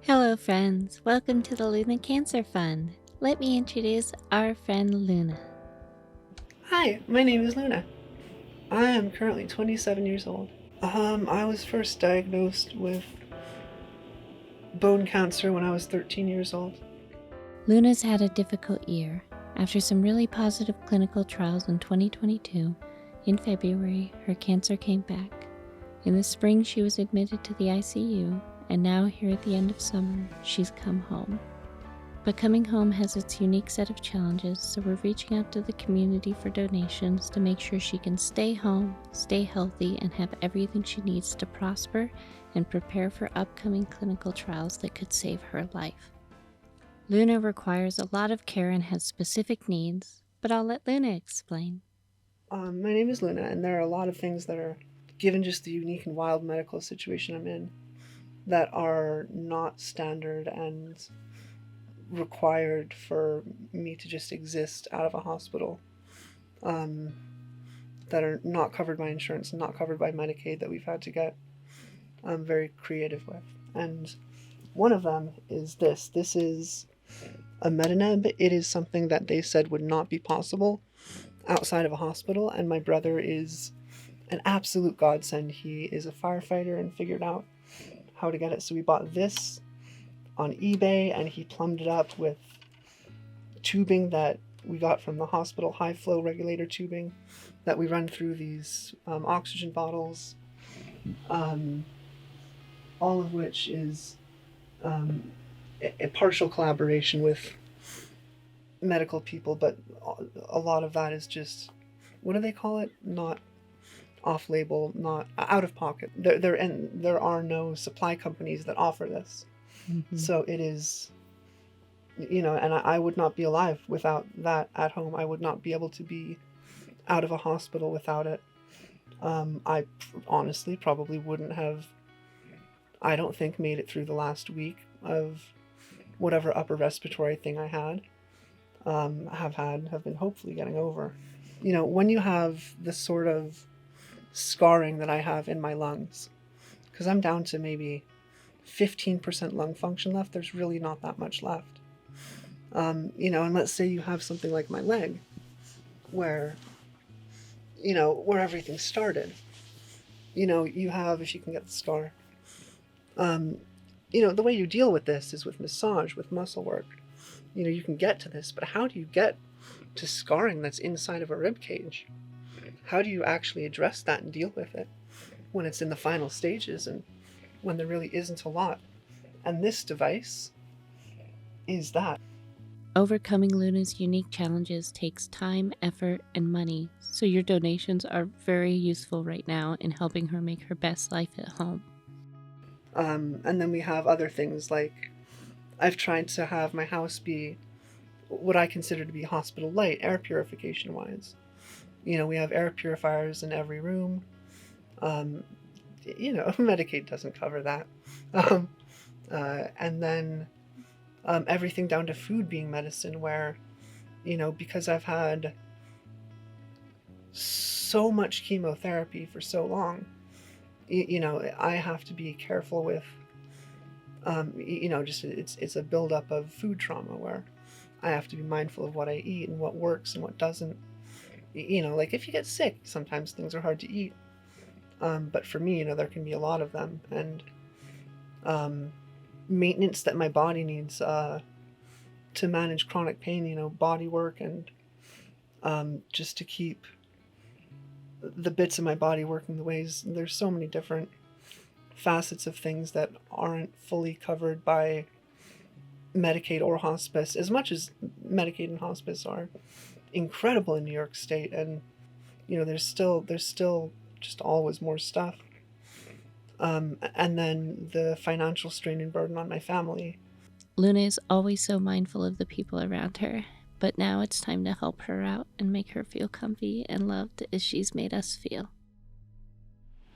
Hello, friends. Welcome to the Luna Cancer Fund. Let me introduce our friend Luna. Hi, my name is Luna. I am currently 27 years old. I was first diagnosed with bone cancer when I was 13 years old. Luna's had a difficult year. After some really positive clinical trials in 2022, in February, her cancer came back. In the spring, she was admitted to the ICU, and now, here at the end of summer, she's come home. But coming home has its unique set of challenges, so we're reaching out to the community for donations to make sure she can stay home, stay healthy, and have everything she needs to prosper and prepare for upcoming clinical trials that could save her life. Luna requires a lot of care and has specific needs, but I'll let Luna explain. My name is Luna, and there are a lot of things that are, given just the unique and wild medical situation I'm in, that are not standard and required for me to just exist out of a hospital, um, that are not covered by insurance and not covered by Medicaid that we've had to get very creative with. And one of them is this. This is a Metineb. It is something that they said would not be possible outside of a hospital, and my brother is an absolute godsend. He is a firefighter and figured out how to get it. So we bought this on eBay, and he plumbed it up with tubing that we got from the hospital, high flow regulator tubing that we run through these oxygen bottles, um, all of which is a partial collaboration with medical people, but a lot of that is just, what do they call it? Not off label, not out of pocket. There are no supply companies that offer this. Mm-hmm. So it is, and I would not be alive without that at home. I would not be able to be out of a hospital without it. I honestly probably wouldn't have, I don't think, made it through the last week of whatever upper respiratory thing I had, have been hopefully getting over. When you have the sort of scarring that I have in my lungs, because I'm down to maybe 15% lung function left, there's really not that much left. And let's say you have something like my leg, where, where everything started. You have, if you can get the scar, the way you deal with this is with massage, with muscle work. You can get to this, but how do you get to scarring that's inside of a rib cage? How do you actually address that and deal with it when it's in the final stages and when there really isn't a lot? And this device is that. Overcoming Luna's unique challenges takes time, effort, and money, so your donations are very useful right now in helping her make her best life at home. And then we have other things like, I've tried to have my house be what I consider to be hospital light, air purification wise. We have air purifiers in every room. Um, Medicaid doesn't cover that. Um, and then everything down to food being medicine, where, because I've had so much chemotherapy for so long, I have to be careful with, just it's a buildup of food trauma where I have to be mindful of what I eat and what works and what doesn't. Like if you get sick, sometimes things are hard to eat. But for me, there can be a lot of them, and maintenance that my body needs to manage chronic pain, body work, and just to keep the bits of my body working the ways. There's so many different facets of things that aren't fully covered by Medicaid or hospice, as much as Medicaid and hospice are incredible in New York State, and there's still just always more stuff. And then the financial strain and burden on my family. Luna is always so mindful of the people around her, but now it's time to help her out and make her feel comfy and loved as she's made us feel.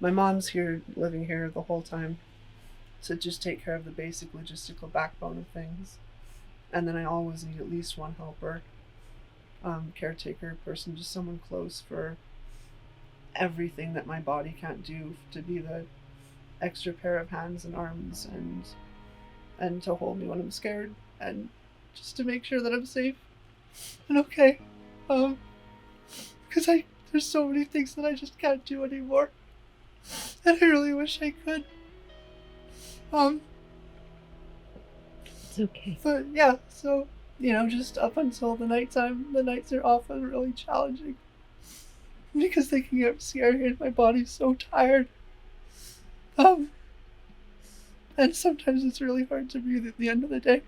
My mom's here, living here the whole time, to just take care of the basic logistical backbone of things. And then I always need at least one helper, caretaker person, just someone close for everything that my body can't do, to be the extra pair of hands and arms and and to hold me when I'm scared, and just to make sure that I'm safe and okay. Because there's so many things that I just can't do anymore, and I really wish I could. It's okay. But yeah, so, just up until the nighttime, the nights are often really challenging because they can get scary and my body's so tired. And sometimes it's really hard to breathe at the end of the day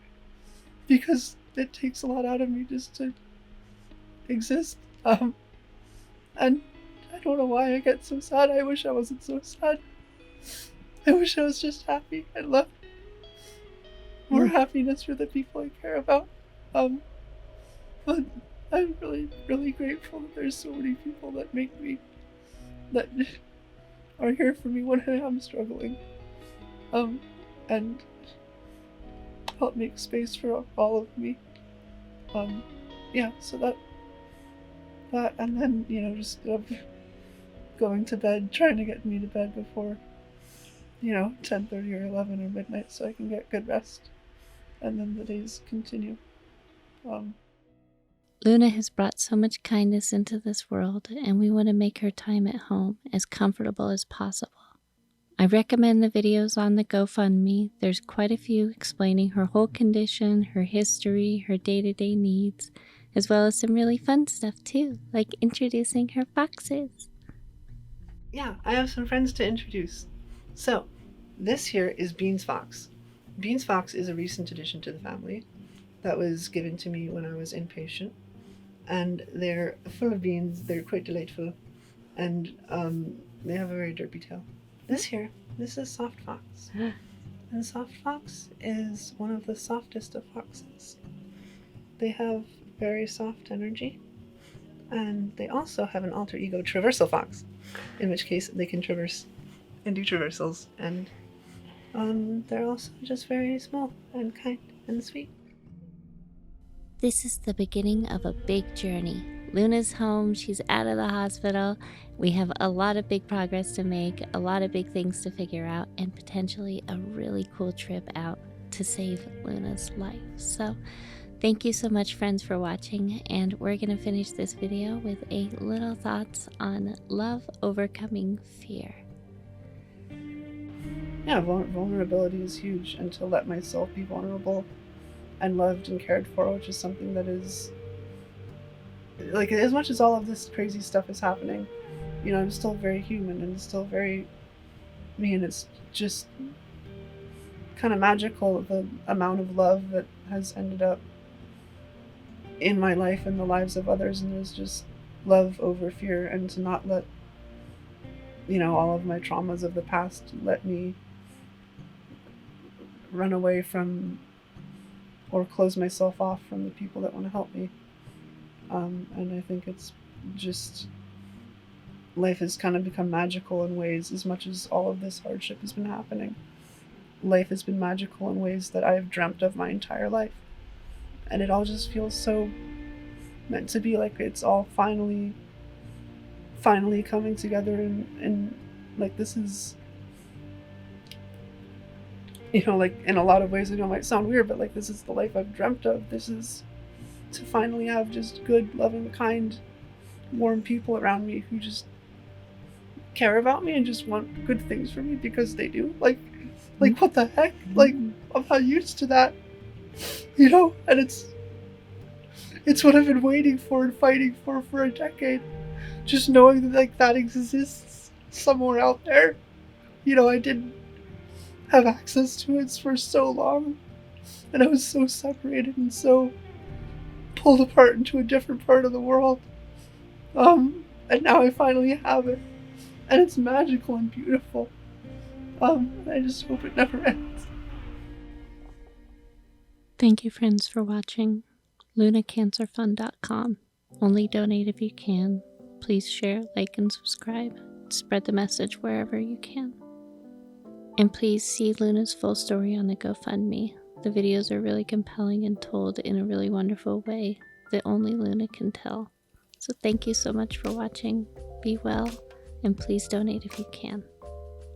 because it takes a lot out of me just to exist. And I don't know why I get so sad. I wish I wasn't so sad. I wish I was just happy and loved. More happiness for the people I care about. But I'm really, really grateful that there's so many people that that are here for me when I am struggling. And help make space for all of me. Yeah, so that, and then, just going to bed, trying to get me to bed before, 10:30 or 11 or midnight so I can get good rest. And then the days continue. Luna has brought so much kindness into this world, and we want to make her time at home as comfortable as possible. I recommend the videos on the GoFundMe. There's quite a few explaining her whole condition, her history, her day-to-day needs, as well as some really fun stuff too, like introducing her foxes. Yeah, I have some friends to introduce. So, this here is Beans Fox. Beans Fox is a recent addition to the family that was given to me when I was inpatient. And they're full of beans, they're quite delightful, and they have a very derpy tail. This is Soft Fox. And Soft Fox is one of the softest of foxes. They have very soft energy, and they also have an alter ego Traversal Fox, in which case they can traverse and do traversals, and they're also just very small and kind and sweet. This is the beginning of a big journey. Luna's home, she's out of the hospital. We have a lot of big progress to make, a lot of big things to figure out, and potentially a really cool trip out to save Luna's life. So thank you so much, friends, for watching, and we're going to finish this video with a little thoughts on love overcoming fear. Yeah, vulnerability is huge, and to let myself be vulnerable and loved and cared for, which is something that is, like, as much as all of this crazy stuff is happening, I'm still very human and still very me, and it's just kind of magical, the amount of love that has ended up in my life and the lives of others, and there's just love over fear, and to not let, all of my traumas of the past let me run away from or close myself off from the people that want to help me. And I think it's just, life has kind of become magical in ways, as much as all of this hardship has been happening. Life has been magical in ways that I have dreamt of my entire life. And it all just feels so meant to be, like it's all finally coming together, and like this is, like in a lot of ways I know it might sound weird, but like this is the life I've dreamt of. This is to finally have just good, loving, kind, warm people around me who just care about me and just want good things for me because they do. Like what the heck? Like, I'm not used to that, and it's what I've been waiting for and fighting for a decade. Just knowing that, like, that exists somewhere out there. I didn't have access to it for so long, and I was so separated and so pulled apart into a different part of the world. And now I finally have it, and it's magical and beautiful. I just hope it never ends. Thank you, friends, for watching. LunaCancerFund.com. Only donate if you can. Please share, like, and subscribe. Spread the message wherever you can. And please see Luna's full story on the GoFundMe. The videos are really compelling and told in a really wonderful way that only Luna can tell. So thank you so much for watching. Be well, and please donate if you can.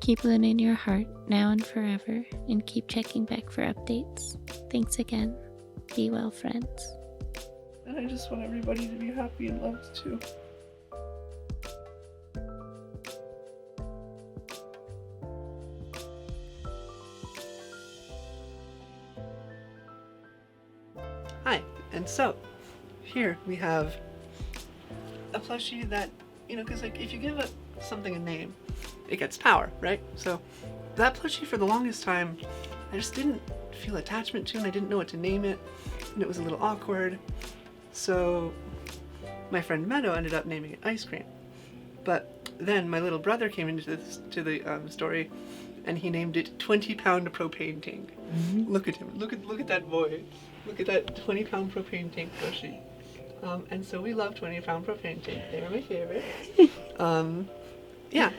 Keep Luna in your heart now and forever, and keep checking back for updates. Thanks again. Be well, friends. And I just want everybody to be happy and loved too. Hi, and so here we have a plushie that, because like if you give something a name, it gets power, right? So that plushie for the longest time, I just didn't feel attachment to, and I didn't know what to name it, and it was a little awkward. So my friend Meadow ended up naming it Ice Cream. But then my little brother came into the story, and he named it 20-pound propane tank. Mm-hmm. Look at him. Look at that boy. Look at that 20-pound propane tank plushie. And so we love 20-pound propane tank. They're my favorite. Yeah.